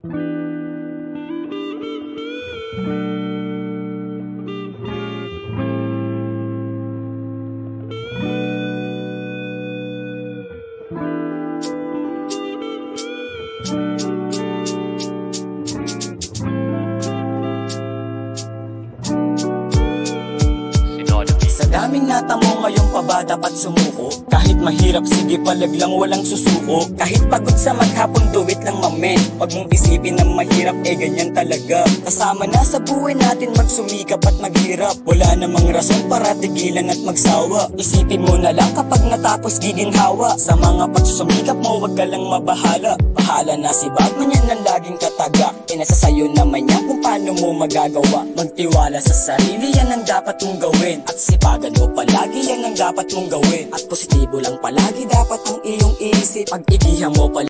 Sa daming natamo ngayong pa ba dapat sumuko? Kahit mahirap sige palaglang walang susuko. Kahit pagod sa maghapon duwit lang mamen. Pag mong isipin na mahirap ganyan talaga. Kasama na sa buhay natin magsumikap at maghirap. Wala namang rason para tigilan at magsawa. Isipin mo na lang kapag natapos giginhawa. Sa mga pagsusumikap mo wag ka lang mabahala. Bahala na si Batman yan ang laging kataga. Nasa sayo naman yan kung paano mo magagawa. Magtiwala sa sarili yan ang dapat mong gawin. At sipagan mo palagi yan ang dapat mong gawin. At positibo lang palagi dapat ang iyong isip. Pag igihan mo palagi